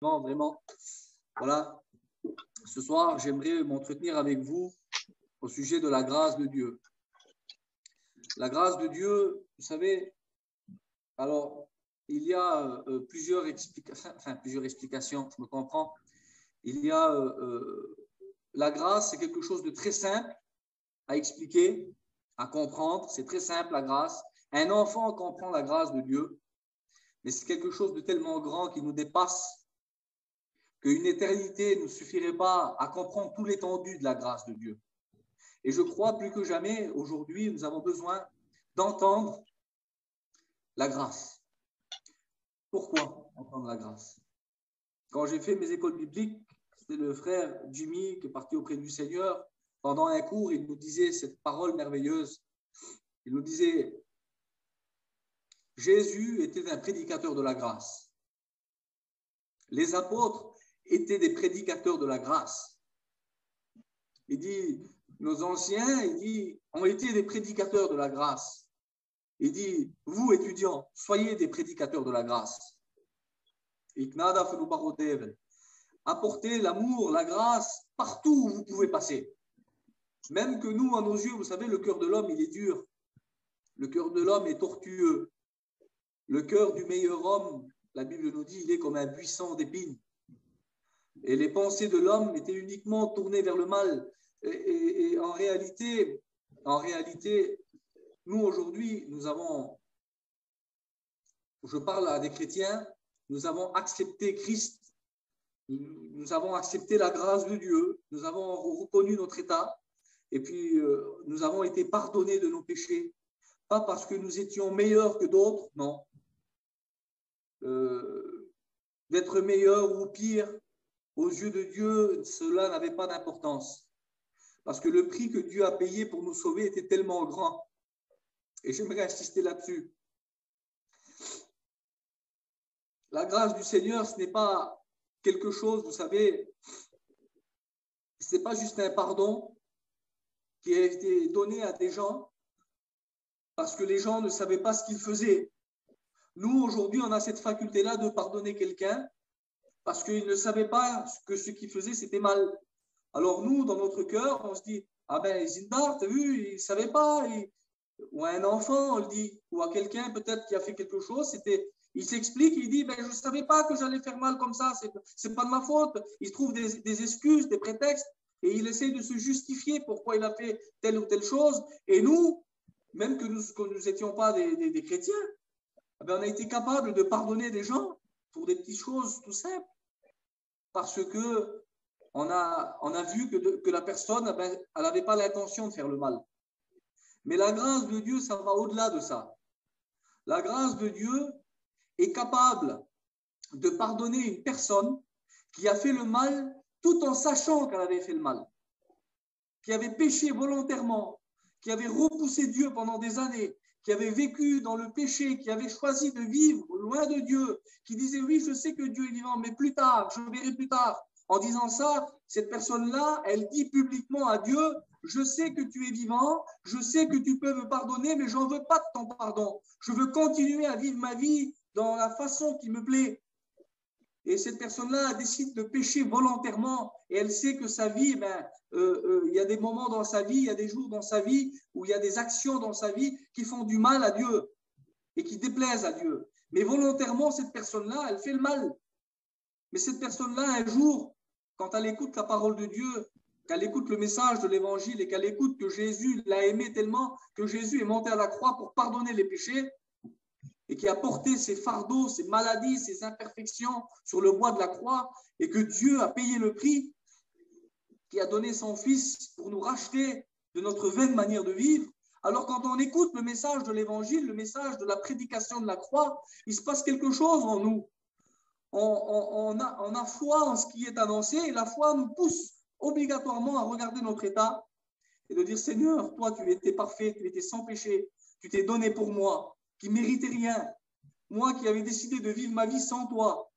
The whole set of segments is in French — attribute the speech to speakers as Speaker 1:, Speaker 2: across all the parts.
Speaker 1: Non, vraiment. Voilà. Ce soir, j'aimerais m'entretenir avec vous au sujet de la grâce de Dieu. La grâce de Dieu, vous savez, alors, il y a plusieurs explications, je me comprends. Il y a la grâce, c'est quelque chose de très simple à expliquer, à comprendre. C'est très simple, la grâce. Un enfant comprend la grâce de Dieu, mais c'est quelque chose de tellement grand qui nous dépasse qu'une éternité ne suffirait pas à comprendre tout l'étendue de la grâce de Dieu. Et je crois plus que jamais, aujourd'hui, nous avons besoin d'entendre la grâce. Pourquoi entendre la grâce? Quand j'ai fait mes écoles bibliques, c'était le frère Jimmy qui est parti auprès du Seigneur. Pendant un cours, il nous disait cette parole merveilleuse. Il nous disait, Jésus était un prédicateur de la grâce. Les apôtres étaient des prédicateurs de la grâce. Il dit, nos anciens, il dit, ont été des prédicateurs de la grâce. Il dit, vous étudiants, soyez des prédicateurs de la grâce. Apportez l'amour, la grâce partout où vous pouvez passer. Même que nous, à nos yeux, vous savez, le cœur de l'homme, il est dur. Le cœur de l'homme est tortueux. Le cœur du meilleur homme, la Bible nous dit, il est comme un buisson d'épines. Et les pensées de l'homme étaient uniquement tournées vers le mal. Et en réalité, nous aujourd'hui, nous avons, je parle à des chrétiens, nous avons accepté Christ, nous avons accepté la grâce de Dieu, nous avons reconnu notre état, et puis nous avons été pardonnés de nos péchés, pas parce que nous étions meilleurs que d'autres, non. D'être meilleur ou pire, aux yeux de Dieu, cela n'avait pas d'importance. Parce que le prix que Dieu a payé pour nous sauver était tellement grand. Et j'aimerais insister là-dessus. La grâce du Seigneur, ce n'est pas quelque chose, vous savez, ce n'est pas juste un pardon qui a été donné à des gens parce que les gens ne savaient pas ce qu'ils faisaient. Nous, aujourd'hui, on a cette faculté-là de pardonner quelqu'un parce qu'il ne savait pas que ce qu'il faisait, c'était mal. Alors nous, dans notre cœur, on se dit, ah ben, Zindar, t'as vu, il ne savait pas. Ou à un enfant, on le dit, ou à quelqu'un peut-être qui a fait quelque chose, il s'explique, il dit, ben, je ne savais pas que j'allais faire mal comme ça, c'est pas de ma faute. Il trouve des excuses, des prétextes, et il essaie de se justifier pourquoi il a fait telle ou telle chose. Et nous, même que nous n'étions pas des chrétiens, ben, on a été capable de pardonner des gens pour des petites choses tout simples. Parce que on a vu que la personne, ben, elle n'avait pas l'intention de faire le mal. Mais la grâce de Dieu, ça va au-delà de ça. La grâce de Dieu est capable de pardonner une personne qui a fait le mal tout en sachant qu'elle avait fait le mal, qui avait péché volontairement, qui avait repoussé Dieu pendant des années, qui avait vécu dans le péché, qui avait choisi de vivre loin de Dieu, qui disait oui, je sais que Dieu est vivant, mais plus tard, je verrai plus tard. En disant ça, cette personne-là, elle dit publiquement à Dieu, je sais que tu es vivant, je sais que tu peux me pardonner, mais j'en veux pas de ton pardon. Je veux continuer à vivre ma vie dans la façon qui me plaît. Et cette personne-là décide de pécher volontairement et elle sait que sa vie, il y a des moments dans sa vie, il y a des jours dans sa vie où il y a des actions dans sa vie qui font du mal à Dieu et qui déplaisent à Dieu. Mais volontairement, cette personne-là, elle fait le mal. Mais cette personne-là, un jour, quand elle écoute la parole de Dieu, qu'elle écoute le message de l'Évangile et qu'elle écoute que Jésus l'a aimé tellement que Jésus est monté à la croix pour pardonner les péchés, et qui a porté ses fardeaux, ses maladies, ses imperfections sur le bois de la croix, et que Dieu a payé le prix, qui a donné son Fils pour nous racheter de notre vaine manière de vivre. Alors quand on écoute le message de l'Évangile, le message de la prédication de la croix, il se passe quelque chose en nous. On a foi en ce qui est annoncé, et la foi nous pousse obligatoirement à regarder notre état et de dire, Seigneur, toi tu étais parfait, tu étais sans péché, tu t'es donné pour moi, qui ne méritait rien, moi qui avais décidé de vivre ma vie sans toi,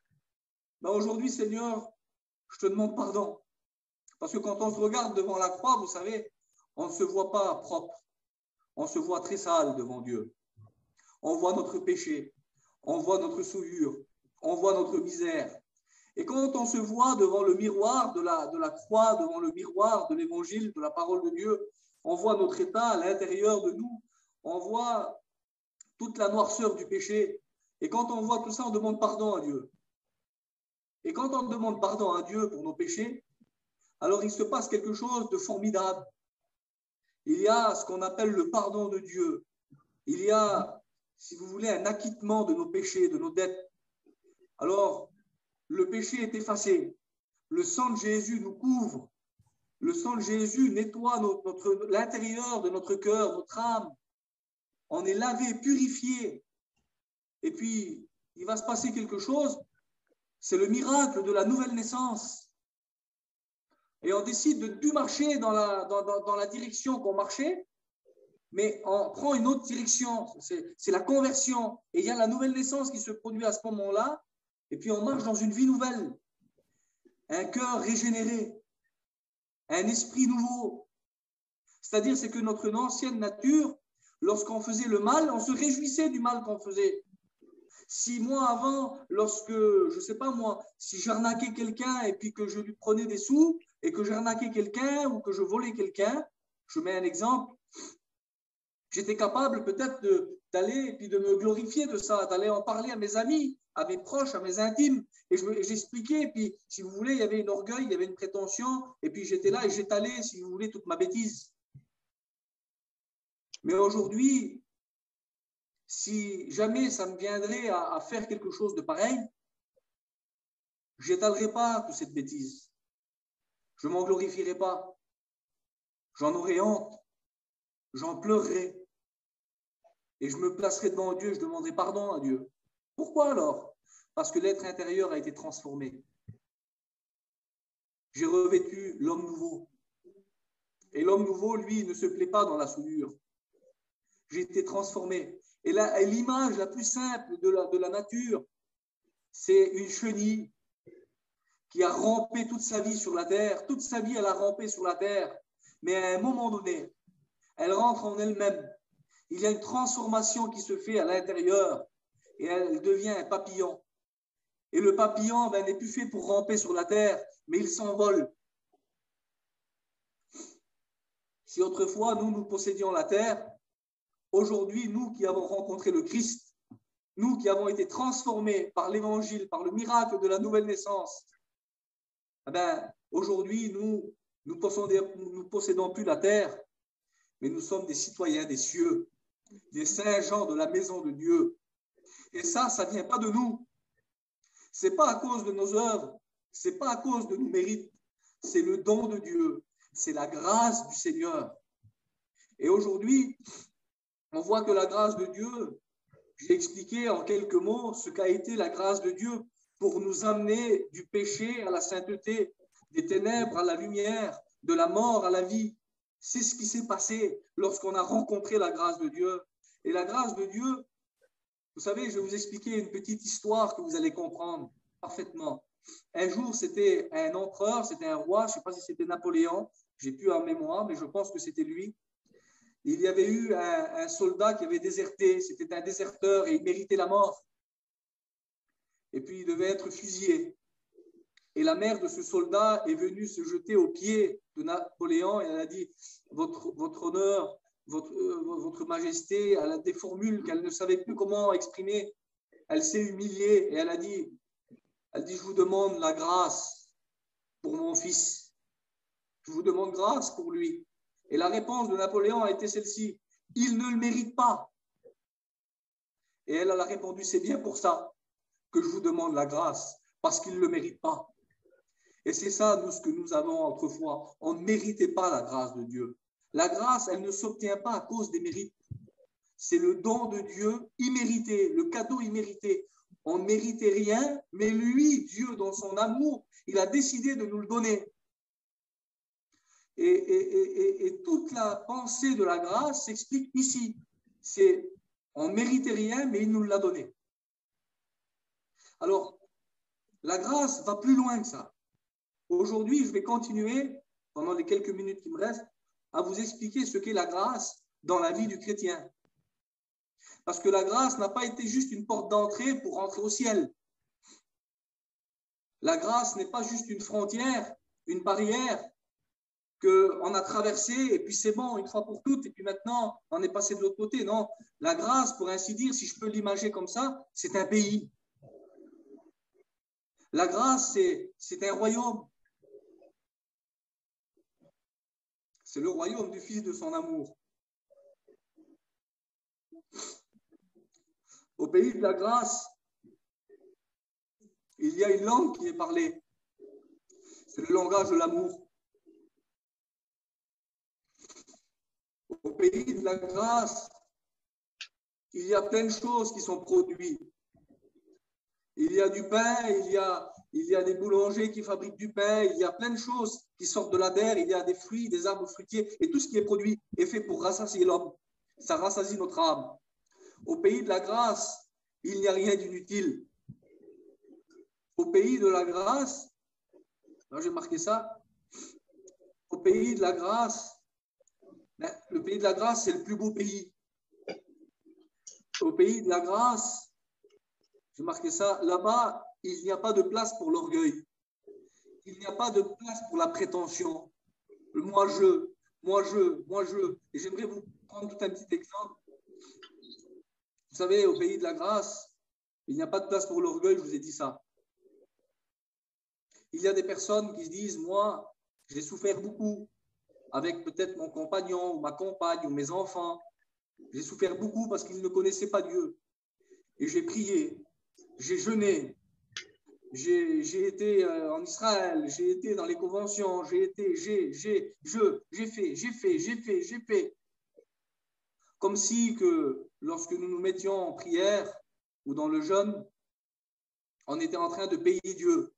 Speaker 1: ben aujourd'hui, Seigneur, je te demande pardon. Parce que quand on se regarde devant la croix, vous savez, on ne se voit pas propre, on se voit très sale devant Dieu. On voit notre péché, on voit notre souillure, on voit notre misère. Et quand on se voit devant le miroir de la croix, devant le miroir de l'évangile, de la parole de Dieu, on voit notre état à l'intérieur de nous, on voit toute la noirceur du péché. Et quand on voit tout ça, on demande pardon à Dieu. Et quand on demande pardon à Dieu pour nos péchés, alors il se passe quelque chose de formidable. Il y a ce qu'on appelle le pardon de Dieu. Il y a, si vous voulez, un acquittement de nos péchés, de nos dettes. Alors, le péché est effacé. Le sang de Jésus nous couvre. Le sang de Jésus nettoie l'intérieur de notre cœur, notre âme. On est lavé, purifié. Et puis, il va se passer quelque chose. C'est le miracle de la nouvelle naissance. Et on décide de ne plus marcher dans la direction qu'on marchait, mais on prend une autre direction. C'est la conversion. Et il y a la nouvelle naissance qui se produit à ce moment-là. Et puis on marche dans une vie nouvelle. Un cœur régénéré. Un esprit nouveau. C'est-à-dire, c'est que notre ancienne nature, lorsqu'on faisait le mal, on se réjouissait du mal qu'on faisait. Si moi avant, lorsque, je ne sais pas moi, si j'arnaquais quelqu'un et puis que je lui prenais des sous et que j'arnaquais quelqu'un ou que je volais quelqu'un, je mets un exemple, j'étais capable peut-être d'aller et puis de me glorifier de ça, d'aller en parler à mes amis, à mes proches, à mes intimes. Et j'expliquais, et puis si vous voulez, il y avait une orgueil, il y avait une prétention, et puis j'étais là et j'étalais, si vous voulez, toute ma bêtise. Mais aujourd'hui, si jamais ça me viendrait à faire quelque chose de pareil, je n'étalerai pas toute cette bêtise. Je ne m'en glorifierai pas. J'en aurai honte. J'en pleurerai. Et je me placerai devant Dieu, je demanderai pardon à Dieu. Pourquoi alors? Parce que l'être intérieur a été transformé. J'ai revêtu l'homme nouveau. Et l'homme nouveau, lui, ne se plaît pas dans la soudure. J'ai été transformé. Et l'image la plus simple de la nature, c'est une chenille qui a rampé toute sa vie sur la terre. Toute sa vie, elle a rampé sur la terre. Mais à un moment donné, elle rentre en elle-même. Il y a une transformation qui se fait à l'intérieur et elle devient un papillon. Et le papillon n'est plus fait pour ramper sur la terre, mais il s'envole. Si autrefois, nous possédions la terre, aujourd'hui, nous qui avons rencontré le Christ, nous qui avons été transformés par l'évangile, par le miracle de la nouvelle naissance, aujourd'hui, nous ne possédons plus la terre, mais nous sommes des citoyens des cieux, des saints gens de la maison de Dieu. Et ça ne vient pas de nous. Ce n'est pas à cause de nos œuvres, ce n'est pas à cause de nos mérites, c'est le don de Dieu, c'est la grâce du Seigneur. Et aujourd'hui, on voit que la grâce de Dieu, j'ai expliqué en quelques mots ce qu'a été la grâce de Dieu pour nous amener du péché à la sainteté, des ténèbres à la lumière, de la mort à la vie. C'est ce qui s'est passé lorsqu'on a rencontré la grâce de Dieu. Et la grâce de Dieu, vous savez, je vais vous expliquer une petite histoire que vous allez comprendre parfaitement. Un jour, c'était un empereur, c'était un roi, je ne sais pas si c'était Napoléon, j'ai plus en mémoire, mais je pense que c'était lui. Il y avait eu un soldat qui avait déserté, c'était un déserteur et il méritait la mort. Et puis, il devait être fusillé. Et la mère de ce soldat est venue se jeter aux pieds de Napoléon et elle a dit « Votre honneur, votre majesté », elle a des formules qu'elle ne savait plus comment exprimer. Elle s'est humiliée et elle dit « Je vous demande la grâce pour mon fils. Je vous demande grâce pour lui. » Et la réponse de Napoléon a été celle-ci « Il ne le mérite pas. » Et elle a répondu « C'est bien pour ça que je vous demande la grâce, parce qu'il ne le mérite pas. » Et c'est ça, nous, ce que nous avons autrefois. On ne méritait pas la grâce de Dieu. La grâce, elle ne s'obtient pas à cause des mérites. C'est le don de Dieu immérité, le cadeau immérité. On ne méritait rien, mais lui, Dieu, dans son amour, il a décidé de nous le donner. Et toute la pensée de la grâce s'explique ici. C'est, on ne méritait rien, mais il nous l'a donné. Alors, la grâce va plus loin que ça. Aujourd'hui, je vais continuer, pendant les quelques minutes qui me restent, à vous expliquer ce qu'est la grâce dans la vie du chrétien. Parce que la grâce n'a pas été juste une porte d'entrée pour rentrer au ciel. La grâce n'est pas juste une frontière, une barrière qu'on a traversée et puis c'est bon, une fois pour toutes, et puis maintenant, on est passé de l'autre côté. Non, la grâce, pour ainsi dire, si je peux l'imager comme ça, c'est un pays. La grâce, c'est un royaume. C'est le royaume du Fils de son amour. Au pays de la grâce, il y a une langue qui est parlée. C'est le langage de l'amour. Au pays de la grâce, il y a plein de choses qui sont produites. Il y a du pain, il y a des boulangers qui fabriquent du pain, il y a plein de choses qui sortent de la terre, il y a des fruits, des arbres fruitiers, et tout ce qui est produit est fait pour rassasier l'homme. Ça rassasie notre âme. Au pays de la grâce, il n'y a rien d'inutile. Au pays de la grâce, j'ai marqué ça, au pays de la grâce, le pays de la grâce, c'est le plus beau pays. Au pays de la grâce, j'ai marqué ça, là-bas, il n'y a pas de place pour l'orgueil. Il n'y a pas de place pour la prétention. Le moi je, moi je, moi je. Et j'aimerais vous prendre tout un petit exemple. Vous savez, au pays de la grâce, il n'y a pas de place pour l'orgueil, je vous ai dit ça. Il y a des personnes qui se disent, moi, j'ai souffert beaucoup avec peut-être mon compagnon ou ma compagne ou mes enfants. J'ai souffert beaucoup parce qu'ils ne connaissaient pas Dieu. Et j'ai prié, j'ai jeûné, j'ai été en Israël, j'ai été dans les conventions, j'ai fait. Comme si que lorsque nous nous mettions en prière ou dans le jeûne, on était en train de payer Dieu.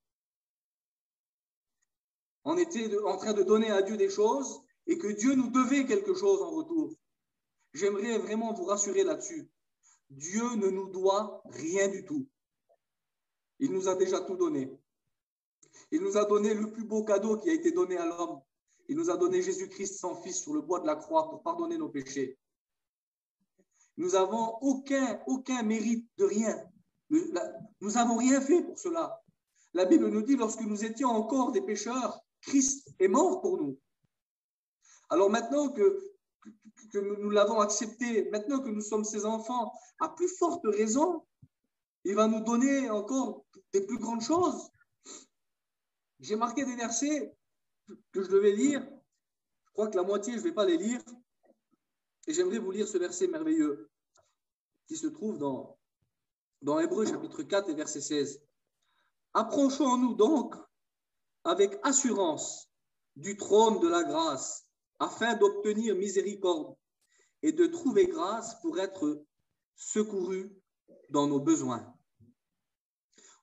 Speaker 1: On était en train de donner à Dieu des choses et que Dieu nous devait quelque chose en retour. J'aimerais vraiment vous rassurer là-dessus. Dieu ne nous doit rien du tout. Il nous a déjà tout donné. Il nous a donné le plus beau cadeau qui a été donné à l'homme. Il nous a donné Jésus-Christ, son Fils, sur le bois de la croix pour pardonner nos péchés. Nous n'avons aucun mérite de rien. Nous n'avons rien fait pour cela. La Bible nous dit, lorsque nous étions encore des pécheurs, Christ est mort pour nous. Alors maintenant que nous l'avons accepté, maintenant que nous sommes ses enfants, à plus forte raison, il va nous donner encore des plus grandes choses. J'ai marqué des versets que je devais lire. Je crois que la moitié, je ne vais pas les lire. Et j'aimerais vous lire ce verset merveilleux qui se trouve dans Hébreux chapitre 4 et verset 16. Approchons-nous donc avec assurance du trône de la grâce afin d'obtenir miséricorde et de trouver grâce pour être secouru dans nos besoins.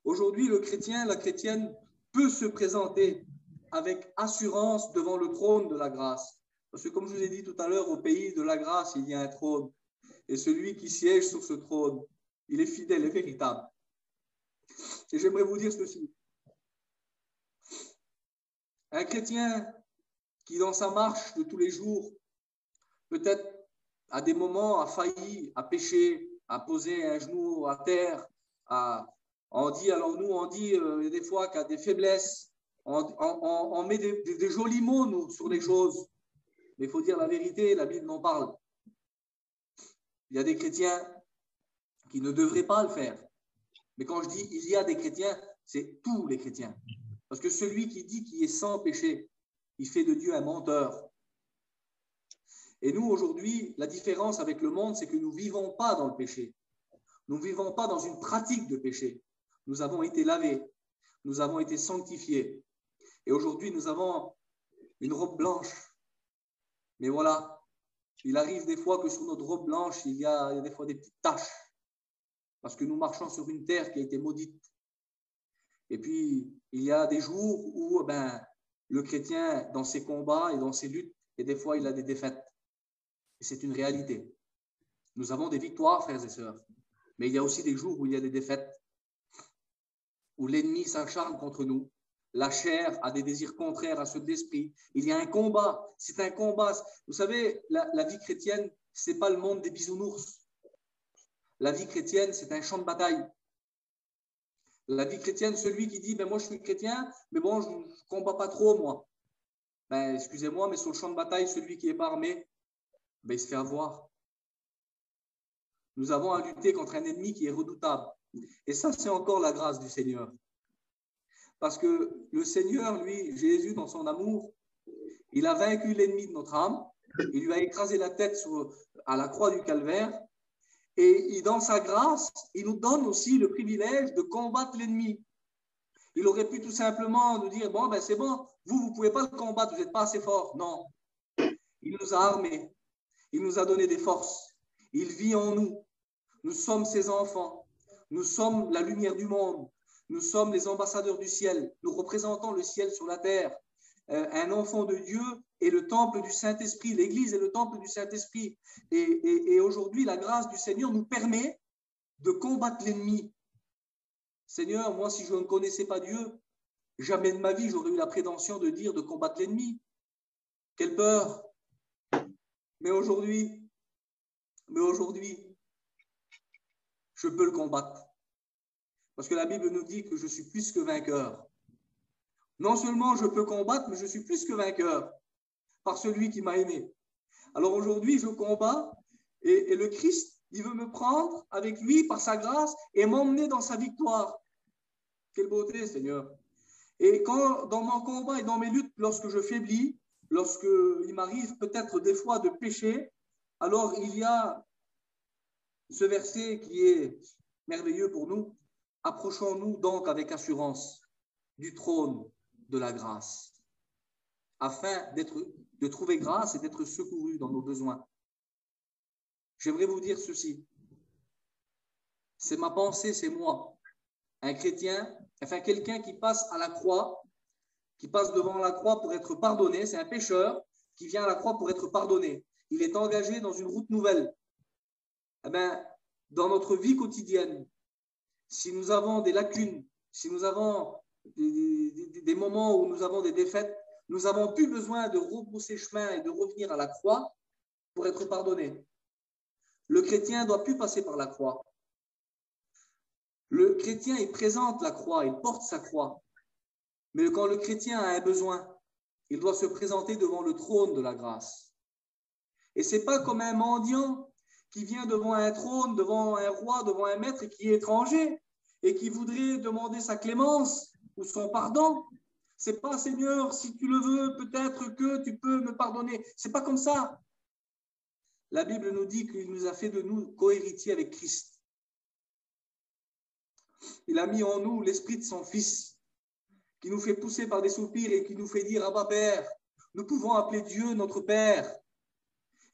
Speaker 1: Aujourd'hui, le chrétien, la chrétienne peut se présenter avec assurance devant le trône de la grâce. Parce que comme je vous ai dit tout à l'heure, au pays de la grâce, il y a un trône. Et celui qui siège sur ce trône, il est fidèle et véritable. Et j'aimerais vous dire ceci. Un chrétien qui, dans sa marche de tous les jours, peut-être à des moments a failli, a péché, a posé un genou à terre, on dit des fois qu'il y a des faiblesses, on met des jolis mots nous, sur les choses, mais il faut dire la vérité, la Bible en parle. Il y a des chrétiens qui ne devraient pas le faire. Mais quand je dis il y a des chrétiens, c'est tous les chrétiens. Parce que celui qui dit qu'il est sans péché, il fait de Dieu un menteur. Et nous, aujourd'hui, la différence avec le monde, c'est que nous ne vivons pas dans le péché. Nous ne vivons pas dans une pratique de péché. Nous avons été lavés. Nous avons été sanctifiés. Et aujourd'hui, nous avons une robe blanche. Mais voilà, il arrive des fois que sur notre robe blanche, il y a des fois des petites taches. Parce que nous marchons sur une terre qui a été maudite. Et puis, il y a des jours où le chrétien, dans ses combats et dans ses luttes, et des fois, il a des défaites. Et c'est une réalité. Nous avons des victoires, frères et sœurs. Mais il y a aussi des jours où il y a des défaites, où l'ennemi s'acharne contre nous. La chair a des désirs contraires à ceux de l'esprit. Il y a un combat. C'est un combat. Vous savez, la vie chrétienne, ce n'est pas le monde des bisounours. La vie chrétienne, c'est un champ de bataille. La vie chrétienne, celui qui dit, ben moi je suis chrétien, mais bon, je ne combats pas trop, moi. Ben, excusez-moi, mais sur le champ de bataille, celui qui n'est pas armé, ben, il se fait avoir. Nous avons à lutter contre un ennemi qui est redoutable. Et ça, c'est encore la grâce du Seigneur. Parce que le Seigneur, lui, Jésus, dans son amour, il a vaincu l'ennemi de notre âme, il lui a écrasé la tête à la croix du calvaire, et dans sa grâce, il nous donne aussi le privilège de combattre l'ennemi. Il aurait pu tout simplement nous dire, bon, ben c'est bon, vous ne pouvez pas le combattre, vous n'êtes pas assez fort. Non, il nous a armés, il nous a donné des forces, il vit en nous, nous sommes ses enfants, nous sommes la lumière du monde, nous sommes les ambassadeurs du ciel, nous représentons le ciel sur la terre. Un enfant de Dieu est le temple du Saint-Esprit, l'Église est le temple du Saint-Esprit. Et aujourd'hui, la grâce du Seigneur nous permet de combattre l'ennemi. Seigneur, moi, si je ne connaissais pas Dieu, jamais de ma vie, j'aurais eu la prétention de dire de combattre l'ennemi. Quelle peur! Mais aujourd'hui, je peux le combattre. Parce que la Bible nous dit que je suis plus que vainqueur. Non seulement je peux combattre, mais je suis plus que vainqueur par celui qui m'a aimé. Alors aujourd'hui, je combats et le Christ, il veut me prendre avec lui par sa grâce et m'emmener dans sa victoire. Quelle beauté, Seigneur! Et quand, dans mon combat et dans mes luttes, lorsque je faiblis, lorsqu'il m'arrive peut-être des fois de pécher, alors il y a ce verset qui est merveilleux pour nous. Approchons-nous donc avec assurance du trône de la grâce, afin de trouver grâce et d'être secourus dans nos besoins. J'aimerais vous dire ceci. C'est ma pensée, c'est moi. Un chrétien, enfin quelqu'un qui passe à la croix, qui passe devant la croix pour être pardonné, c'est un pécheur qui vient à la croix pour être pardonné. Il est engagé dans une route nouvelle. Eh bien, dans notre vie quotidienne, si nous avons des lacunes, si nous avons des moments où nous avons des défaites, nous n'avons plus besoin de rebrousser chemin et de revenir à la croix pour être pardonné. Le chrétien ne doit plus passer par la croix. Le chrétien, il présente la croix, il porte sa croix. Mais quand le chrétien a un besoin, il doit se présenter devant le trône de la grâce. Et ce n'est pas comme un mendiant qui vient devant un trône, devant un roi, devant un maître et qui est étranger et qui voudrait demander sa clémence ou son pardon. C'est pas, Seigneur, si tu le veux, peut-être que tu peux me pardonner. C'est pas comme ça. La Bible nous dit qu'il nous a fait de nous co-héritiers avec Christ. Il a mis en nous l'esprit de son Fils, qui nous fait pousser par des soupirs et qui nous fait dire « Abba Père ». Nous pouvons appeler Dieu notre Père.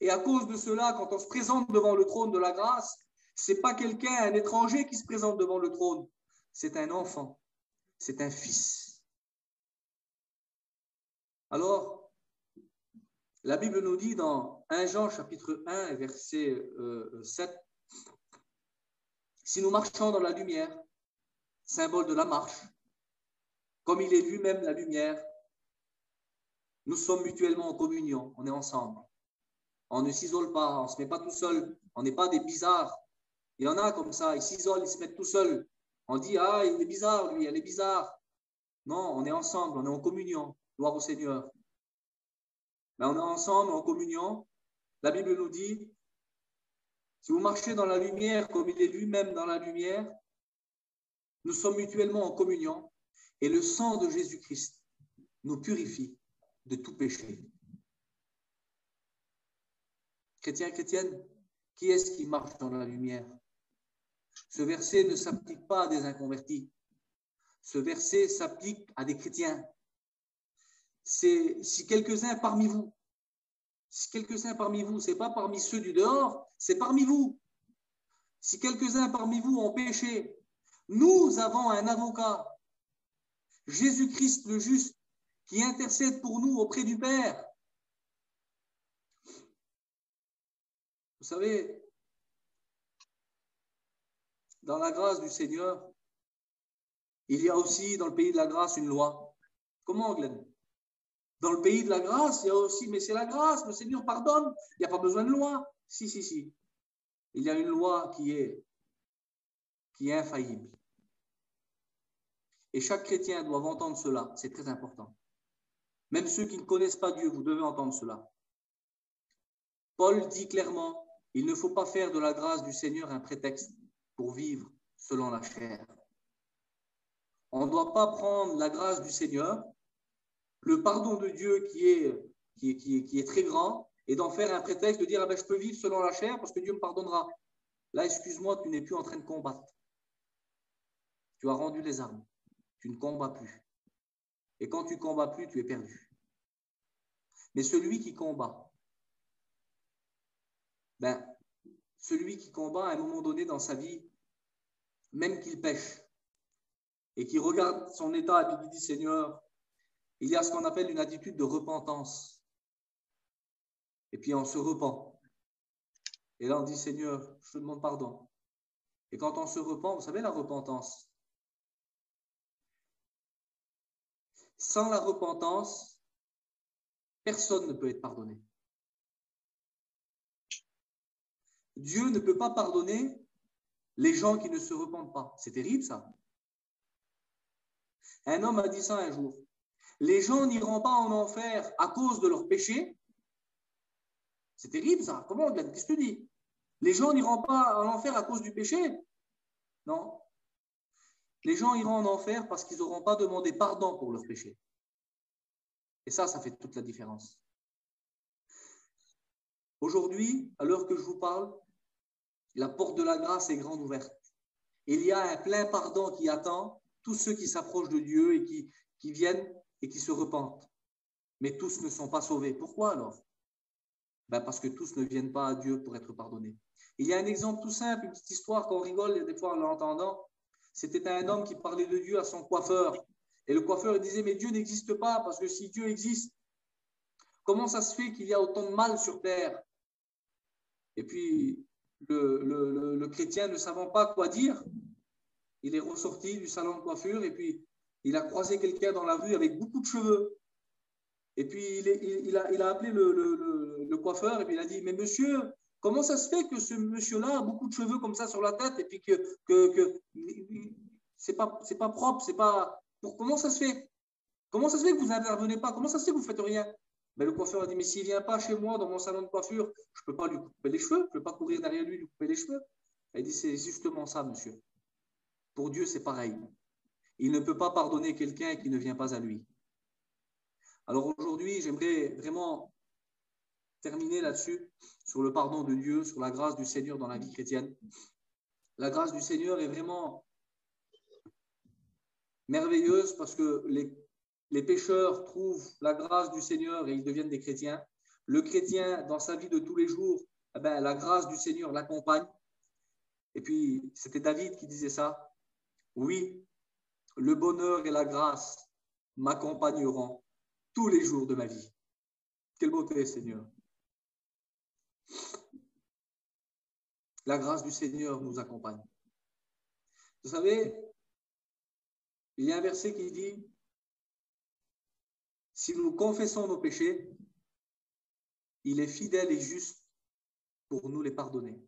Speaker 1: Et à cause de cela, quand on se présente devant le trône de la grâce, ce n'est pas quelqu'un, un étranger qui se présente devant le trône. C'est un enfant, c'est un fils. Alors, la Bible nous dit dans 1 Jean chapitre 1, verset 7, « Si nous marchons dans la lumière, symbole de la marche, comme il est lui-même la lumière, nous sommes mutuellement en communion, on est ensemble. On ne s'isole pas, on ne se met pas tout seul, on n'est pas des bizarres. Il y en a comme ça, ils s'isolent, ils se mettent tout seuls. On dit, ah, il est bizarre, lui, elle est bizarre. Non, on est ensemble, on est en communion, gloire au Seigneur. Mais on est ensemble, en communion. La Bible nous dit, si vous marchez dans la lumière comme il est lui-même dans la lumière, nous sommes mutuellement en communion et le sang de Jésus-Christ nous purifie de tout péché. Chrétiens, chrétiennes, qui est-ce qui marche dans la lumière? Ce verset ne s'applique pas à des inconvertis. Ce verset s'applique à des chrétiens. C'est si quelques-uns parmi vous, ce n'est pas parmi ceux du dehors, c'est parmi vous. Si quelques-uns parmi vous ont péché, nous avons un avocat, Jésus-Christ le juste, qui intercède pour nous auprès du Père. Vous savez, dans la grâce du Seigneur, il y a aussi dans le pays de la grâce une loi. Comment, Glenn? Dans le pays de la grâce, il y a aussi, mais c'est la grâce, le Seigneur pardonne, il n'y a pas besoin de loi. Si. Il y a une loi qui est infaillible. Et chaque chrétien doit entendre cela, c'est très important. Même ceux qui ne connaissent pas Dieu, vous devez entendre cela. Paul dit clairement, il ne faut pas faire de la grâce du Seigneur un prétexte pour vivre selon la chair. On ne doit pas prendre la grâce du Seigneur, le pardon de Dieu qui est très grand, et d'en faire un prétexte de dire, ah ben, je peux vivre selon la chair parce que Dieu me pardonnera. Là, excuse-moi, tu n'es plus en train de combattre. Tu as rendu les armes. Tu ne combats plus. Et quand tu ne combats plus, tu es perdu. Mais celui qui combat, celui qui combat à un moment donné dans sa vie, même qu'il pêche, et qui regarde son état et qui dit, Seigneur, il y a ce qu'on appelle une attitude de repentance. Et puis on se repent. Et là on dit, Seigneur, je te demande pardon. Et quand on se repent, vous savez la repentance. Sans la repentance, personne ne peut être pardonné. Dieu ne peut pas pardonner les gens qui ne se repentent pas. C'est terrible ça. Un homme a dit ça un jour. Les gens n'iront pas en enfer à cause de leurs péchés. C'est terrible ça. Comment? Qu'est-ce que tu dis? Les gens n'iront pas en enfer à cause du péché? Non. Les gens iront en enfer parce qu'ils n'auront pas demandé pardon pour leurs péchés. Et ça fait toute la différence. Aujourd'hui, à l'heure que je vous parle, la porte de la grâce est grande ouverte. Il y a un plein pardon qui attend tous ceux qui s'approchent de Dieu et qui viennent et qui se repentent. Mais tous ne sont pas sauvés. Pourquoi alors? Parce que tous ne viennent pas à Dieu pour être pardonnés. Il y a un exemple tout simple, une petite histoire qu'on rigole des fois en l'entendant. C'était un homme qui parlait de Dieu à son coiffeur. Et le coiffeur disait, mais Dieu n'existe pas, parce que si Dieu existe, comment ça se fait qu'il y a autant de mal sur terre? Et puis, le chrétien, ne savant pas quoi dire, il est ressorti du salon de coiffure et puis il a croisé quelqu'un dans la rue avec beaucoup de cheveux. Et puis, il a appelé le coiffeur et puis il a dit, mais monsieur, comment ça se fait que ce monsieur-là a beaucoup de cheveux comme ça sur la tête et puis que c'est pas propre, c'est pas... Comment ça se fait? Comment ça se fait que vous n'intervenez pas? Comment ça se fait que vous ne faites rien? Le coiffeur a dit, mais s'il ne vient pas chez moi dans mon salon de coiffure, je ne peux pas lui couper les cheveux, je ne peux pas courir derrière lui couper les cheveux. Il dit, c'est justement ça, monsieur. Pour Dieu, c'est pareil. Il ne peut pas pardonner quelqu'un qui ne vient pas à lui. Alors aujourd'hui, j'aimerais vraiment terminer là-dessus, sur le pardon de Dieu, sur la grâce du Seigneur dans la vie chrétienne. La grâce du Seigneur est vraiment merveilleuse parce que les pécheurs trouvent la grâce du Seigneur et ils deviennent des chrétiens. Le chrétien, dans sa vie de tous les jours, la grâce du Seigneur l'accompagne. Et puis, c'était David qui disait ça. Oui, le bonheur et la grâce m'accompagneront tous les jours de ma vie. Quelle beauté, Seigneur. La grâce du Seigneur nous accompagne. Vous savez, il y a un verset qui dit, si nous confessons nos péchés, il est fidèle et juste pour nous les pardonner.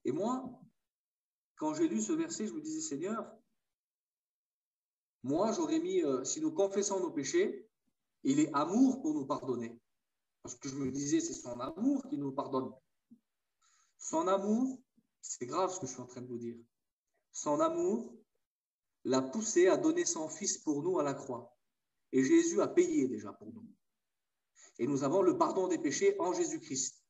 Speaker 1: Et moi, quand j'ai lu ce verset, je me disais, Seigneur, moi j'aurais mis, si nous confessons nos péchés, il est amour pour nous pardonner. Parce que je me disais, c'est son amour qui nous pardonne. Son amour, c'est grave ce que je suis en train de vous dire. Son amour l'a poussé à donner son Fils pour nous à la croix. Et Jésus a payé déjà pour nous. Et nous avons le pardon des péchés en Jésus-Christ.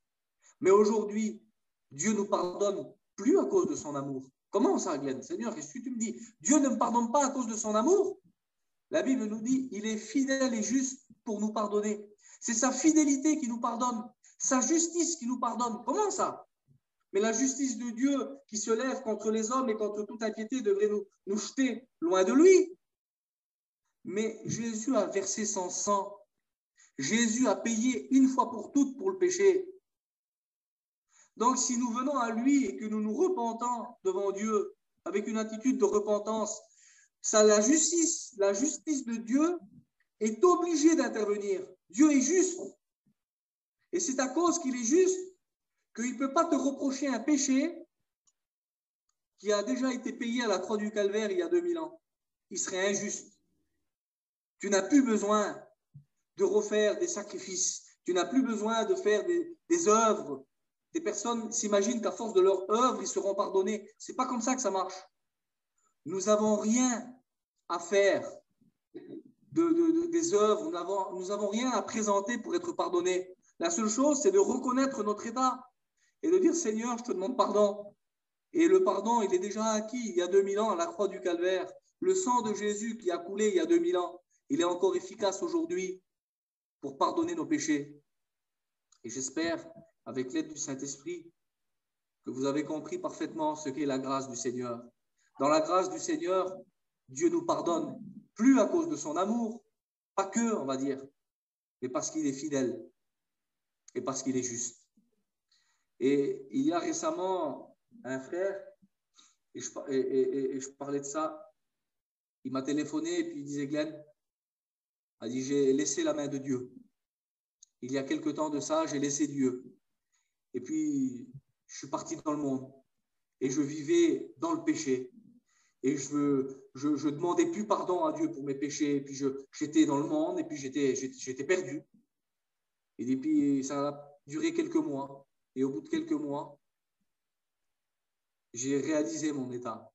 Speaker 1: Mais aujourd'hui, Dieu nous pardonne plus à cause de son amour. Comment ça, Glenn? Seigneur, qu'est-ce que tu me dis? Dieu ne me pardonne pas à cause de son amour? La Bible nous dit, il est fidèle et juste pour nous pardonner. C'est sa fidélité qui nous pardonne, sa justice qui nous pardonne. Comment ça? Mais la justice de Dieu qui se lève contre les hommes et contre toute impiété devrait nous jeter loin de lui. Mais Jésus a versé son sang. Jésus a payé une fois pour toutes pour le péché. Donc, si nous venons à lui et que nous nous repentons devant Dieu avec une attitude de repentance, la justice de Dieu est obligée d'intervenir. Dieu est juste. Et c'est à cause qu'il est juste qu'il ne peut pas te reprocher un péché qui a déjà été payé à la croix du Calvaire il y a 2000 ans, il serait injuste. Tu n'as plus besoin de refaire des sacrifices. Tu n'as plus besoin de faire des œuvres. Des personnes s'imaginent qu'à force de leur œuvre, ils seront pardonnés. Ce n'est pas comme ça que ça marche. Nous n'avons rien à faire des œuvres. Nous n'avons rien à présenter pour être pardonnés. La seule chose, c'est de reconnaître notre état et de dire, Seigneur, je te demande pardon. Et le pardon, il est déjà acquis il y a 2000 ans à la croix du Calvaire. Le sang de Jésus qui a coulé il y a 2000 ans, il est encore efficace aujourd'hui pour pardonner nos péchés. Et j'espère, avec l'aide du Saint-Esprit, que vous avez compris parfaitement ce qu'est la grâce du Seigneur. Dans la grâce du Seigneur, Dieu nous pardonne, plus à cause de son amour, pas que, on va dire, mais parce qu'il est fidèle et parce qu'il est juste. Et il y a récemment un frère, et je parlais de ça, il m'a téléphoné et puis il disait, Glenn, il a dit, j'ai laissé la main de Dieu. Il y a quelque temps de ça, j'ai laissé Dieu. Et puis, je suis parti dans le monde et je vivais dans le péché. Et je demandais plus pardon à Dieu pour mes péchés. Et puis, j'étais dans le monde et puis j'étais perdu. Et puis, ça a duré quelques mois. Et au bout de quelques mois, j'ai réalisé mon état.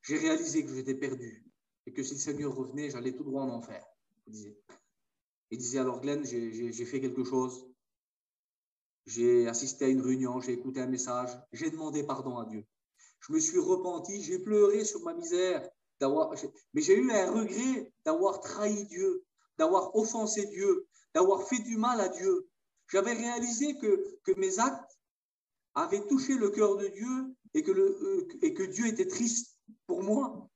Speaker 1: J'ai réalisé que j'étais perdu et que si le Seigneur revenait, j'allais tout droit en enfer. Il disait alors, Glenn, j'ai fait quelque chose. J'ai assisté à une réunion, j'ai écouté un message, j'ai demandé pardon à Dieu. Je me suis repenti, j'ai pleuré sur ma misère, mais j'ai eu un regret d'avoir trahi Dieu, d'avoir offensé Dieu, d'avoir fait du mal à Dieu. J'avais réalisé que mes actes avaient touché le cœur de Dieu et que Dieu était triste pour moi.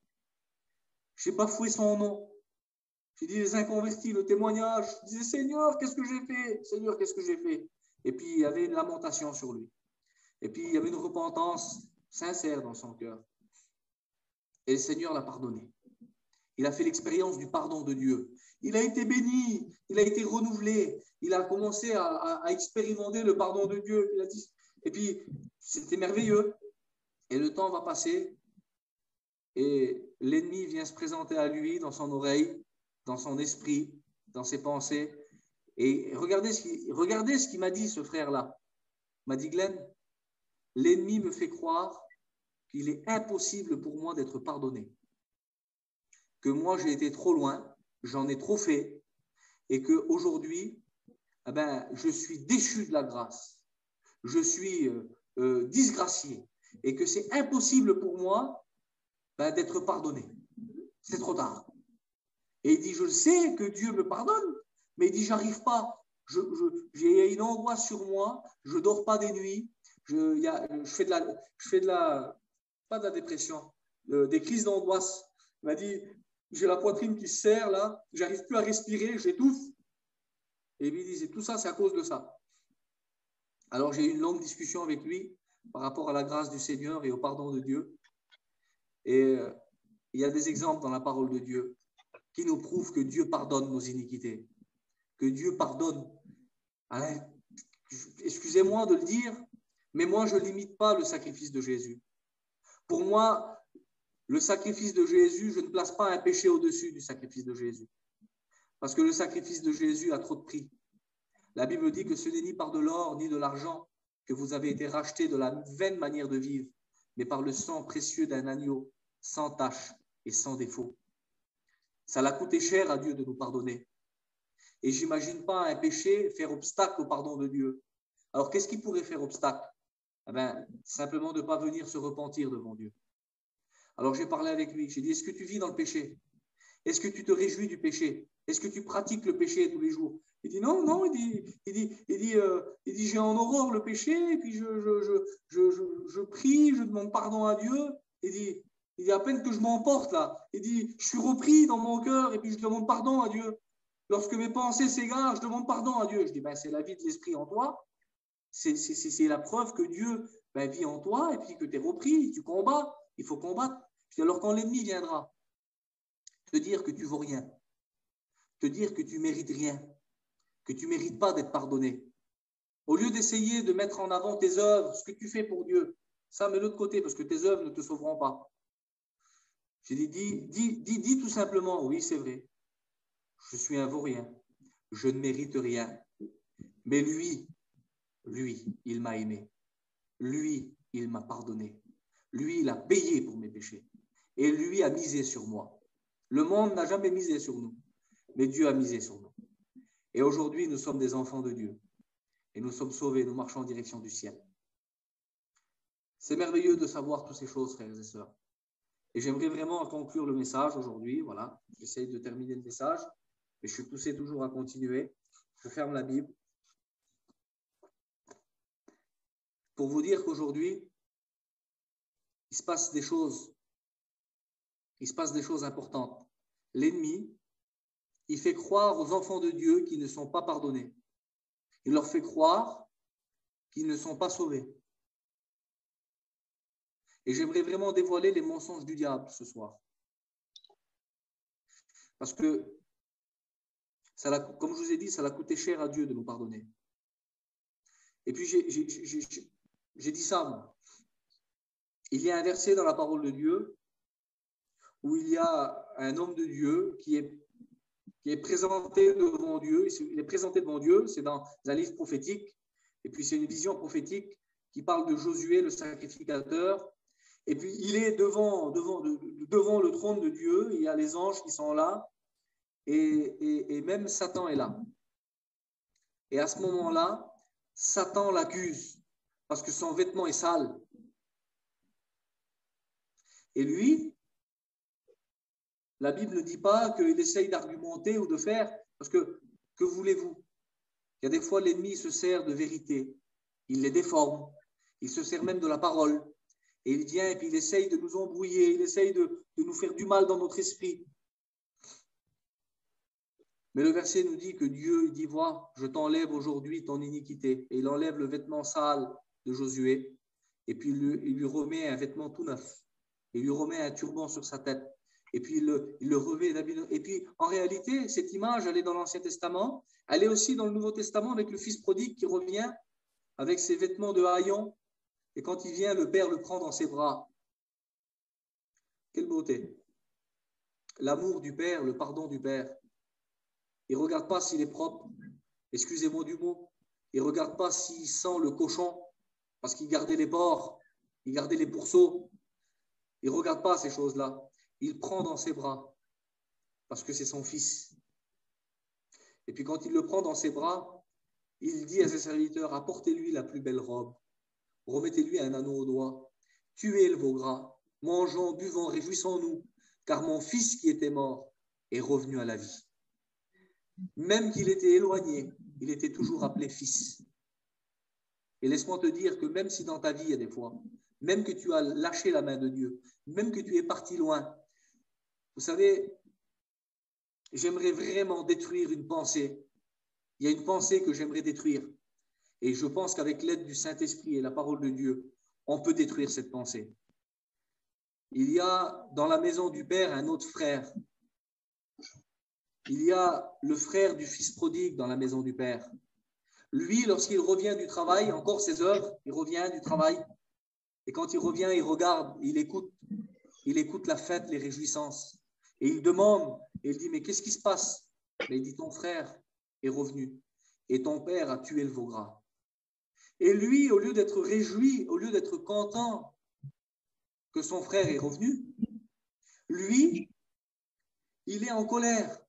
Speaker 1: Je n'ai pas bafoué son nom. J'ai dit les inconvertis, le témoignage. Je disais, Seigneur, qu'est-ce que j'ai fait? Seigneur, qu'est-ce que j'ai fait? Et puis, il y avait une lamentation sur lui. Et puis, il y avait une repentance sincère dans son cœur. Et le Seigneur l'a pardonné. Il a fait l'expérience du pardon de Dieu. Il a été béni, il a été renouvelé. Il a commencé à expérimenter le pardon de Dieu. Et puis, c'était merveilleux. Et le temps va passer. Et l'ennemi vient se présenter à lui dans son oreille, dans son esprit, dans ses pensées. Et regardez ce qu'il m'a dit, ce frère-là. Il m'a dit, Glenn, l'ennemi me fait croire qu'il est impossible pour moi d'être pardonné. Que moi, j'ai été trop loin, j'en ai trop fait, et qu'aujourd'hui, je suis déchu de la grâce. Je suis disgracié. Et que c'est impossible pour moi d'être pardonné. C'est trop tard. Et il dit, je sais que Dieu me pardonne, mais il dit, j'arrive pas. J'ai une angoisse sur moi, je dors pas des nuits, je fais de la, pas de la dépression, des crises d'angoisse. Il m'a dit, j'ai la poitrine qui se serre là, j'arrive plus à respirer, j'étouffe. Et il me disait, tout ça, c'est à cause de ça. Alors j'ai eu une longue discussion avec lui par rapport à la grâce du Seigneur et au pardon de Dieu. Et il y a des exemples dans la parole de Dieu qui nous prouvent que Dieu pardonne nos iniquités, que Dieu pardonne. Excusez-moi de le dire, mais moi, je ne limite pas le sacrifice de Jésus. Pour moi, le sacrifice de Jésus, je ne place pas un péché au-dessus du sacrifice de Jésus. Parce que le sacrifice de Jésus a trop de prix. La Bible dit que ce n'est ni par de l'or ni de l'argent que vous avez été rachetés de la vaine manière de vivre, mais par le sang précieux d'un agneau, sans tache et sans défaut. Ça l'a coûté cher à Dieu de nous pardonner. Et j'imagine pas un péché faire obstacle au pardon de Dieu. Alors, qu'est-ce qui pourrait faire obstacle? Simplement de ne pas venir se repentir devant Dieu. Alors, j'ai parlé avec lui. J'ai dit, est-ce que tu vis dans le péché? Est-ce que tu te réjouis du péché? Est-ce que tu pratiques le péché tous les jours? Il dit, non. Il dit, j'ai en horreur le péché, et puis je prie, je demande pardon à Dieu. Il dit, à peine que je m'emporte là. Il dit, je suis repris dans mon cœur, et puis je demande pardon à Dieu. Lorsque mes pensées s'égarent, je demande pardon à Dieu. Je dis, c'est la vie de l'esprit en toi. C'est la preuve que Dieu vit en toi et puis que tu es repris, tu combats. Il faut combattre. Je dis, alors quand l'ennemi viendra te dire que tu ne vaux rien, te dire que tu ne mérites rien, que tu ne mérites pas d'être pardonné, au lieu d'essayer de mettre en avant tes œuvres, ce que tu fais pour Dieu, Ça, mets-le de côté parce que tes œuvres ne te sauveront pas. J'ai dit, dis tout simplement, oui, c'est vrai. Je suis un vaurien. Je ne mérite rien. Mais lui, il m'a aimé. Lui, il m'a pardonné. Lui, il a payé pour mes péchés. Et lui a misé sur moi. Le monde n'a jamais misé sur nous, mais Dieu a misé sur nous. Et aujourd'hui, nous sommes des enfants de Dieu. Et nous sommes sauvés, nous marchons en direction du ciel. C'est merveilleux de savoir toutes ces choses, frères et sœurs. Et j'aimerais vraiment conclure le message aujourd'hui. Voilà, j'essaye de terminer le message, mais je suis poussé toujours à continuer. Je ferme la Bible. Pour vous dire qu'aujourd'hui, il se passe des choses. Il se passe des choses importantes. L'ennemi, il fait croire aux enfants de Dieu qu'ils ne sont pas pardonnés. Il leur fait croire qu'ils ne sont pas sauvés. Et j'aimerais vraiment dévoiler les mensonges du diable ce soir. Parce que, comme je vous ai dit, ça l'a coûté cher à Dieu de nous pardonner. Et puis, j'ai dit ça, moi. Il y a un verset dans la parole de Dieu où il y a un homme de Dieu qui est présenté devant Dieu. Il est présenté devant Dieu, c'est dans un livre prophétique. Et puis, c'est une vision prophétique qui parle de Josué, le sacrificateur. Et puis, il est devant le trône de Dieu. Il y a les anges qui sont là. Et même Satan est là. Et à ce moment-là, Satan l'accuse parce que son vêtement est sale. Et lui, la Bible ne dit pas qu'il essaye d'argumenter ou de faire, parce que voulez-vous? Il y a des fois, l'ennemi se sert de vérité. Il les déforme. Il se sert même de la parole. Et il vient et puis il essaye de nous embrouiller. Il essaye de nous faire du mal dans notre esprit. Mais le verset nous dit que Dieu, il dit, vois, je t'enlève aujourd'hui ton iniquité. Et il enlève le vêtement sale de Josué. Et puis il lui remet un vêtement tout neuf. Il lui remet un turban sur sa tête. Et puis il le revêt d'habits. Et puis en réalité, cette image, elle est dans l'Ancien Testament. Elle est aussi dans le Nouveau Testament avec le fils prodigue qui revient avec ses vêtements de haillons. Et quand il vient, le père le prend dans ses bras. Quelle beauté! L'amour du père, le pardon du père. Il ne regarde pas s'il est propre. Excusez-moi du mot. Il ne regarde pas s'il sent le cochon parce qu'il gardait les porcs, il gardait les pourceaux. Il ne regarde pas ces choses-là. Il prend dans ses bras parce que c'est son fils. Et puis quand il le prend dans ses bras, il dit à ses serviteurs, apportez-lui la plus belle robe, remettez-lui un anneau au doigt, tuez le veau gras, mangeons, buvons, réjouissons-nous, car mon fils qui était mort est revenu à la vie. Même qu'il était éloigné, il était toujours appelé fils. Et laisse-moi te dire que même si dans ta vie, il y a des fois, même que tu as lâché la main de Dieu, même que tu es parti loin, vous savez, j'aimerais vraiment détruire une pensée. Il y a une pensée que j'aimerais détruire. Et je pense qu'avec l'aide du Saint-Esprit et la parole de Dieu, on peut détruire cette pensée. Il y a dans la maison du Père un autre frère. Il y a le frère du fils prodigue dans la maison du Père. Lui, lorsqu'il revient du travail, encore ses œuvres, il revient du travail. Et quand il revient, il regarde, il écoute la fête, les réjouissances. Et il demande, et il dit, mais qu'est-ce qui se passe? Mais il dit, ton frère est revenu et ton père a tué le veau gras. Et lui, au lieu d'être réjoui, au lieu d'être content que son frère est revenu, lui, il est en colère.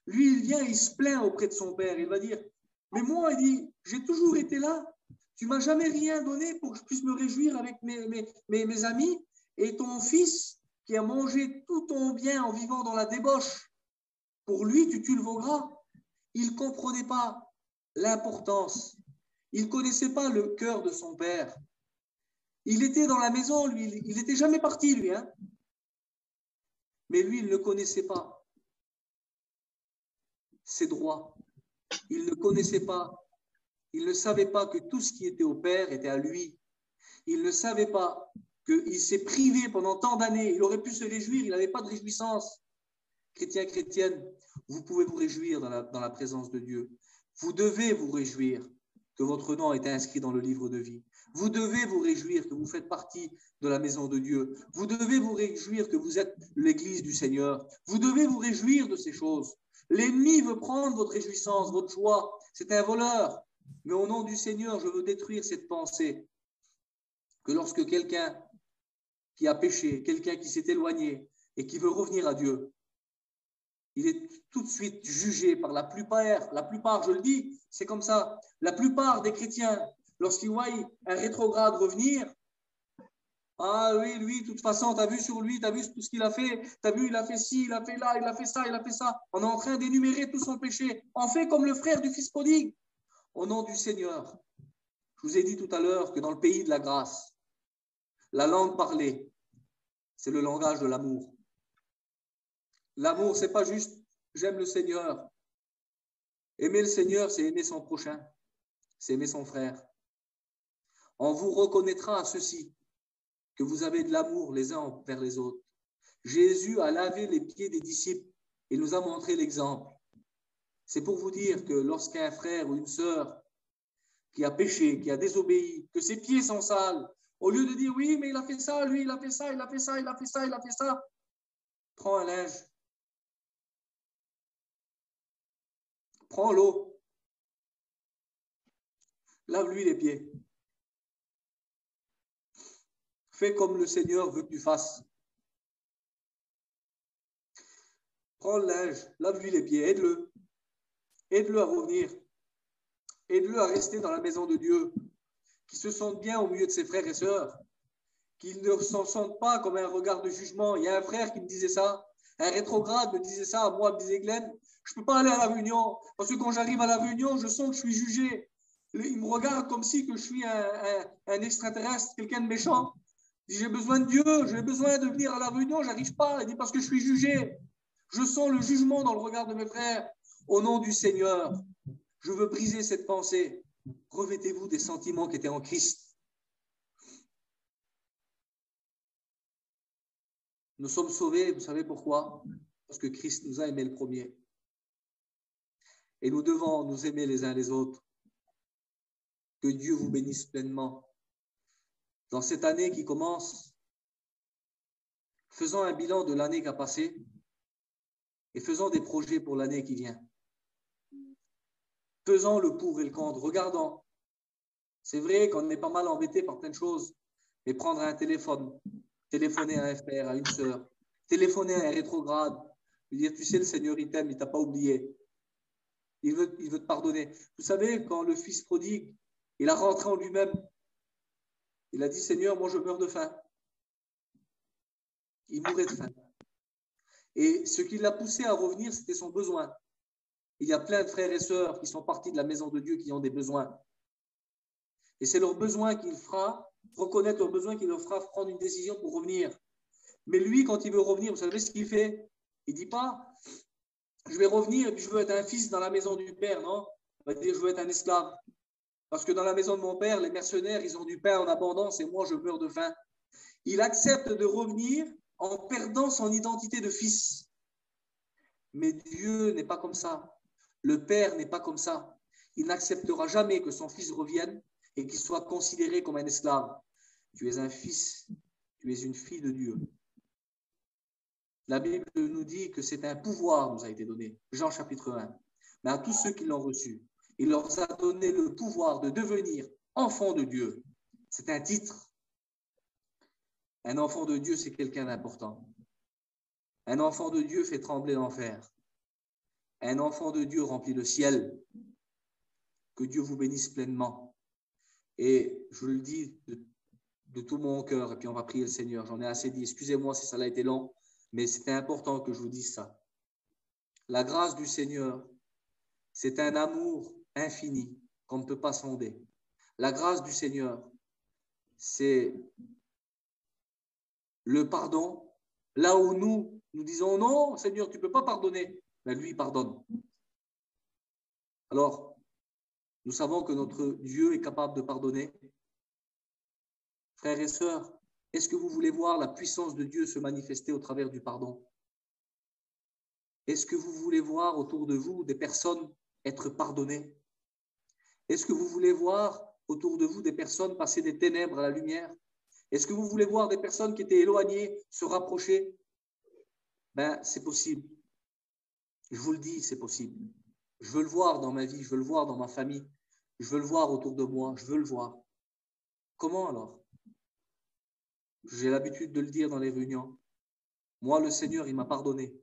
Speaker 1: Lui, il vient, il se plaint auprès de son père. Il va dire, mais moi, il dit, j'ai toujours été là. Tu m'as jamais rien donné pour que je puisse me réjouir avec mes amis. Et ton fils, qui a mangé tout ton bien en vivant dans la débauche, pour lui, tu tues le veau gras. Il ne comprenait pas l'importance. Il ne connaissait pas le cœur de son père. Il était dans la maison, lui. Il n'était jamais parti, lui. Hein. Mais lui, il ne connaissait pas ses droits. Il ne connaissait pas. Il ne savait pas que tout ce qui était au Père était à lui. Il ne savait pas qu'il s'est privé pendant tant d'années. Il aurait pu se réjouir, il n'avait pas de réjouissance. Chrétiens, chrétiennes, vous pouvez vous réjouir dans la présence de Dieu. Vous devez vous réjouir que votre nom est inscrit dans le livre de vie. Vous devez vous réjouir que vous faites partie de la maison de Dieu. Vous devez vous réjouir que vous êtes l'Église du Seigneur. Vous devez vous réjouir de ces choses. L'ennemi veut prendre votre réjouissance, votre joie. C'est un voleur. Mais au nom du Seigneur, je veux détruire cette pensée que lorsque quelqu'un qui a péché, quelqu'un qui s'est éloigné et qui veut revenir à Dieu, il est tout de suite jugé par la plupart, je le dis, c'est comme ça, la plupart des chrétiens, lorsqu'ils voient un rétrograde revenir, ah oui, lui, de toute façon, tu as vu sur lui, tu as vu tout ce qu'il a fait, tu as vu, il a fait ci, il a fait là, il a fait ça, il a fait ça. On est en train d'énumérer tout son péché. On fait comme le frère du fils prodigue. Au nom du Seigneur, je vous ai dit tout à l'heure que dans le pays de la grâce, la langue parlée, c'est le langage de l'amour. L'amour, c'est pas juste j'aime le Seigneur. Aimer le Seigneur, c'est aimer son prochain, c'est aimer son frère. On vous reconnaîtra à ceci, que vous avez de l'amour les uns envers les autres. Jésus a lavé les pieds des disciples et nous a montré l'exemple. C'est pour vous dire que lorsqu'un frère ou une sœur qui a péché, qui a désobéi, que ses pieds sont sales, au lieu de dire oui, mais il a fait ça, lui, il a fait ça, il a fait ça, il a fait ça, il a fait ça, prends un linge, prends l'eau, lave-lui les pieds. Fais comme le Seigneur veut que tu fasses. Prends le linge, lave-lui les pieds, aide-le. Aide-le à revenir. Aide-le à rester dans la maison de Dieu. Qu'il se sente bien au milieu de ses frères et sœurs. Qu'il ne s'en sente pas comme un regard de jugement. Il y a un frère qui me disait ça. Un rétrograde me disait ça. Moi, me disait Glenn, je ne peux pas aller à la réunion. Parce que quand j'arrive à la réunion, je sens que je suis jugé. Il me regarde comme si que je suis un extraterrestre, quelqu'un de méchant. Il dit, j'ai besoin de Dieu, j'ai besoin de venir à la réunion, je n'arrive pas. Il dit, parce que je suis jugé. Je sens le jugement dans le regard de mes frères. Au nom du Seigneur, je veux briser cette pensée. Revêtez-vous des sentiments qui étaient en Christ. Nous sommes sauvés, vous savez pourquoi? Parce que Christ nous a aimés le premier. Et nous devons nous aimer les uns les autres. Que Dieu vous bénisse pleinement. Dans cette année qui commence, faisons un bilan de l'année qui a passé et faisons des projets pour l'année qui vient. Faisons le pour et le contre, regardons. C'est vrai qu'on est pas mal embêté par plein de choses, mais prendre un téléphone, téléphoner à un frère, à une sœur, téléphoner à un rétrograde, lui dire, tu sais, le Seigneur, il t'aime, il ne t'a pas oublié. Il veut te pardonner. Vous savez, quand le fils prodigue, il a rentré en lui-même, il a dit, Seigneur, moi je meurs de faim. Il mourait de faim. Et ce qui l'a poussé à revenir, c'était son besoin. Il y a plein de frères et sœurs qui sont partis de la maison de Dieu qui ont des besoins. Et c'est leur besoin qu'il fera, reconnaître leurs besoins qui leur fera prendre une décision pour revenir. Mais lui, quand il veut revenir, vous savez ce qu'il fait? Il ne dit pas, je vais revenir et puis je veux être un fils dans la maison du Père, non? Il va dire, je veux être un esclave. Parce que dans la maison de mon Père, les mercenaires, ils ont du pain en abondance et moi, je meurs de faim. Il accepte de revenir en perdant son identité de fils. Mais Dieu n'est pas comme ça. Le Père n'est pas comme ça. Il n'acceptera jamais que son fils revienne et qu'il soit considéré comme un esclave. Tu es un fils, tu es une fille de Dieu. La Bible nous dit que c'est un pouvoir qui nous a été donné. Jean chapitre 1. Mais à tous ceux qui l'ont reçu, il leur a donné le pouvoir de devenir enfants de Dieu. C'est un titre. Un enfant de Dieu, c'est quelqu'un d'important. Un enfant de Dieu fait trembler l'enfer. Un enfant de Dieu remplit le ciel. Que Dieu vous bénisse pleinement. Et je le dis de tout mon cœur, et puis on va prier le Seigneur. J'en ai assez dit. Excusez-moi si ça a été long, mais c'était important que je vous dise ça. La grâce du Seigneur, c'est un amour infini qu'on ne peut pas sonder. La grâce du Seigneur, c'est le pardon. Là où nous disons non, Seigneur, tu ne peux pas pardonner, mais lui, il pardonne. Alors, nous savons que notre Dieu est capable de pardonner. Frères et sœurs, est-ce que vous voulez voir la puissance de Dieu se manifester au travers du pardon? Est-ce que vous voulez voir autour de vous des personnes être pardonnées? Est-ce que vous voulez voir autour de vous des personnes passer des ténèbres à la lumière? Est-ce que vous voulez voir des personnes qui étaient éloignées se rapprocher? Ben, c'est possible. Je vous le dis, c'est possible. Je veux le voir dans ma vie, je veux le voir dans ma famille, je veux le voir autour de moi, je veux le voir. Comment alors? J'ai l'habitude de le dire dans les réunions. Moi, le Seigneur, il m'a pardonné.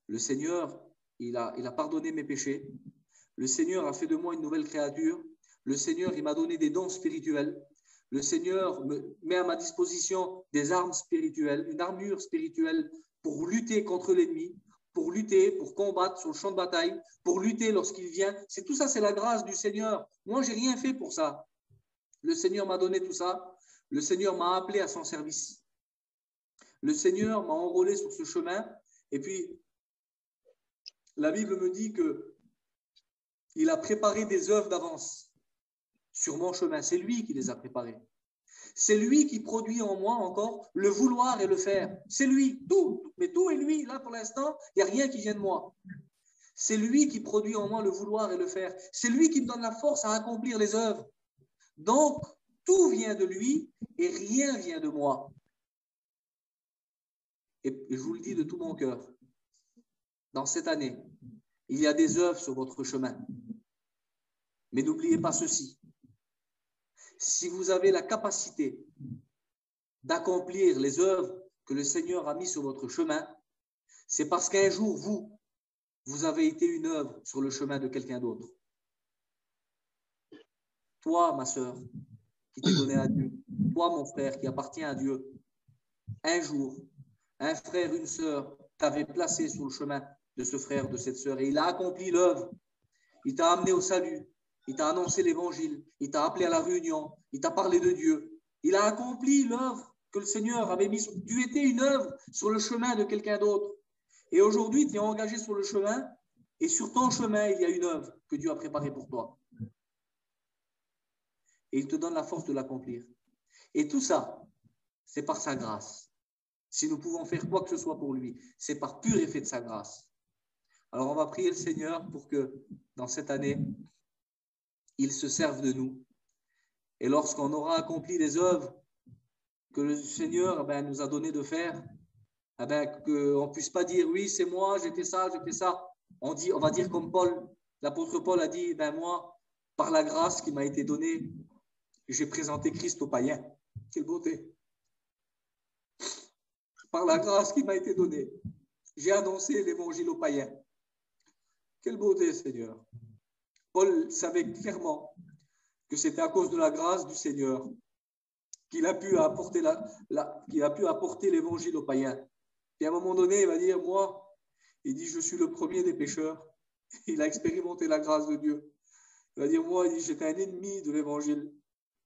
Speaker 1: Le Seigneur, il a pardonné mes péchés. Le Seigneur a fait de moi une nouvelle créature. Le Seigneur, il m'a donné des dons spirituels. Le Seigneur me met à ma disposition des armes spirituelles, une armure spirituelle pour lutter contre l'ennemi, pour lutter, pour combattre sur le champ de bataille, pour lutter lorsqu'il vient. C'est tout ça, c'est la grâce du Seigneur. Moi, j'ai rien fait pour ça. Le Seigneur m'a donné tout ça. Le Seigneur m'a appelé à son service. Le Seigneur m'a enrôlé sur ce chemin. Et puis, la Bible me dit qu'il a préparé des œuvres d'avance sur mon chemin. C'est lui qui les a préparées. C'est lui qui produit en moi encore le vouloir et le faire. C'est lui, tout. Mais tout est lui. Là, pour l'instant, il n'y a rien qui vient de moi. C'est lui qui produit en moi le vouloir et le faire. C'est lui qui me donne la force à accomplir les œuvres. Donc, tout vient de lui et rien vient de moi. Et je vous le dis de tout mon cœur. Dans cette année, il y a des œuvres sur votre chemin. Mais n'oubliez pas ceci. Si vous avez la capacité d'accomplir les œuvres que le Seigneur a mis sur votre chemin, c'est parce qu'un jour, vous avez été une œuvre sur le chemin de quelqu'un d'autre. Toi, ma sœur, qui t'es donné à Dieu, toi, mon frère, qui appartient à Dieu, un jour, un frère, une sœur t'avait placé sur le chemin de ce frère, de cette sœur, et il a accompli l'œuvre. Il t'a amené au salut, il t'a annoncé l'évangile, il t'a appelé à la réunion, il t'a parlé de Dieu. Il a accompli l'œuvre que le Seigneur avait mise. Tu étais une œuvre sur le chemin de quelqu'un d'autre. Et aujourd'hui, tu es engagé sur le chemin, et sur ton chemin, il y a une œuvre que Dieu a préparée pour toi. Et il te donne la force de l'accomplir. Et tout ça, c'est par sa grâce. Si nous pouvons faire quoi que ce soit pour lui, c'est par pur effet de sa grâce. Alors, on va prier le Seigneur pour que, dans cette année, il se serve de nous. Et lorsqu'on aura accompli les œuvres que le Seigneur nous a donné de faire, qu'on ne puisse pas dire, oui, c'est moi, j'ai fait ça. On va dire comme Paul, l'apôtre Paul a dit, moi, par la grâce qui m'a été donnée, j'ai présenté Christ aux païens. Quelle beauté! Par la grâce qui m'a été donnée, j'ai annoncé l'évangile aux païens. Quelle beauté, Seigneur! Paul savait clairement que c'était à cause de la grâce du Seigneur qu'il a pu apporter l'évangile aux païens. Et à un moment donné, il va dire, moi, il dit, je suis le premier des pécheurs. Il a expérimenté la grâce de Dieu. Il va dire, moi, il dit, j'étais un ennemi de l'évangile.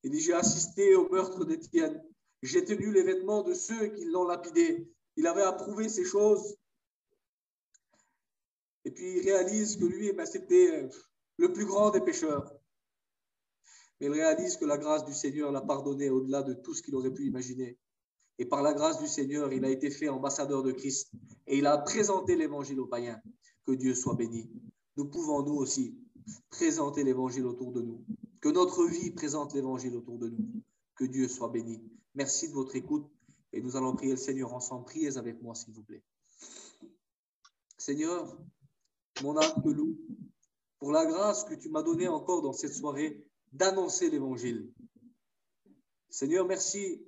Speaker 1: Il dit, j'ai assisté au meurtre d'Étienne. J'ai tenu les vêtements de ceux qui l'ont lapidé. Il avait approuvé ces choses. Et puis, il réalise que lui, c'était le plus grand des pécheurs. Mais il réalise que la grâce du Seigneur l'a pardonné au-delà de tout ce qu'il aurait pu imaginer. Et par la grâce du Seigneur, il a été fait ambassadeur de Christ. Et il a présenté l'évangile aux païens. Que Dieu soit béni. Nous pouvons, nous aussi, présenter l'évangile autour de nous. Que notre vie présente l'évangile autour de nous. Que Dieu soit béni. Merci de votre écoute. Et nous allons prier le Seigneur ensemble. Priez avec moi, s'il vous plaît. Seigneur, mon âme te loue pour la grâce que tu m'as donnée encore dans cette soirée d'annoncer l'évangile. Seigneur, merci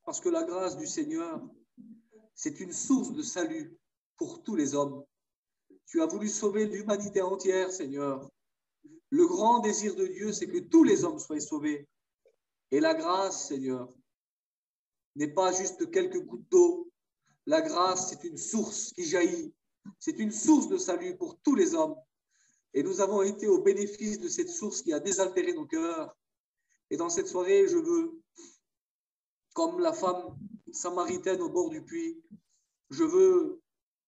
Speaker 1: parce que la grâce du Seigneur, c'est une source de salut pour tous les hommes. Tu as voulu sauver l'humanité entière, Seigneur. Le grand désir de Dieu, c'est que tous les hommes soient sauvés. Et la grâce, Seigneur, n'est pas juste quelques gouttes d'eau. La grâce, c'est une source qui jaillit. C'est une source de salut pour tous les hommes. Et nous avons été au bénéfice de cette source qui a désaltéré nos cœurs. Et dans cette soirée, je veux, comme la femme samaritaine au bord du puits, je veux,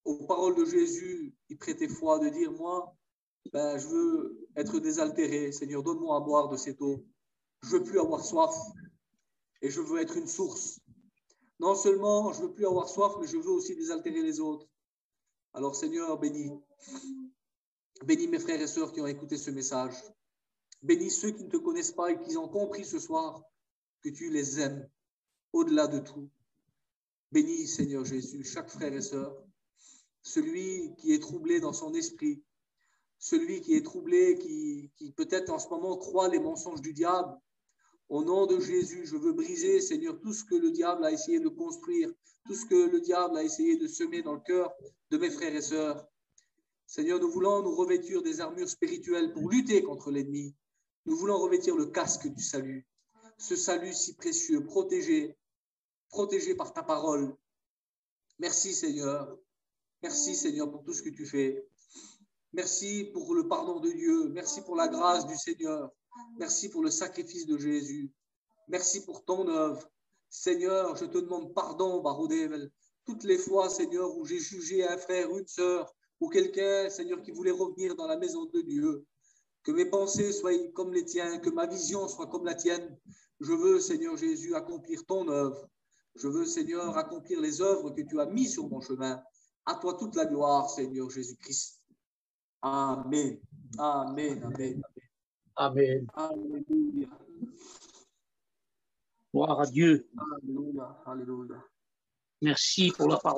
Speaker 1: aux paroles de Jésus, y prêter foi, de dire, moi, je veux être désaltéré. Seigneur, donne-moi à boire de cette eau. Je veux plus avoir soif. Et je veux être une source. Non seulement je veux plus avoir soif, mais je veux aussi désaltérer les autres. Alors, Seigneur, bénis mes frères et sœurs qui ont écouté ce message. Bénis ceux qui ne te connaissent pas et qui ont compris ce soir que tu les aimes au-delà de tout. Bénis, Seigneur Jésus, chaque frère et sœur, celui qui est troublé dans son esprit, celui qui est troublé, qui peut-être en ce moment croit les mensonges du diable. Au nom de Jésus, je veux briser, Seigneur, tout ce que le diable a essayé de construire, tout ce que le diable a essayé de semer dans le cœur de mes frères et sœurs. Seigneur, nous voulons nous revêtir des armures spirituelles pour lutter contre l'ennemi. Nous voulons revêtir le casque du salut, ce salut si précieux, protégé par ta parole. Merci, Seigneur. Merci, Seigneur, pour tout ce que tu fais. Merci pour le pardon de Dieu. Merci pour la grâce du Seigneur. Merci pour le sacrifice de Jésus. Merci pour ton œuvre. Seigneur, je te demande pardon, Baroudével, toutes les fois, Seigneur, où j'ai jugé un frère, une sœur, ou quelqu'un, Seigneur, qui voulait revenir dans la maison de Dieu. Que mes pensées soient comme les tiennes, que ma vision soit comme la tienne. Je veux, Seigneur Jésus, accomplir ton œuvre. Je veux, Seigneur, accomplir les œuvres que tu as mises sur mon chemin. À toi toute la gloire, Seigneur Jésus-Christ. Amen. Amen. Amen.
Speaker 2: Amen.
Speaker 1: Alléluia.
Speaker 2: Gloire à Dieu.
Speaker 1: Alléluia. Alléluia.
Speaker 2: Merci pour la parole.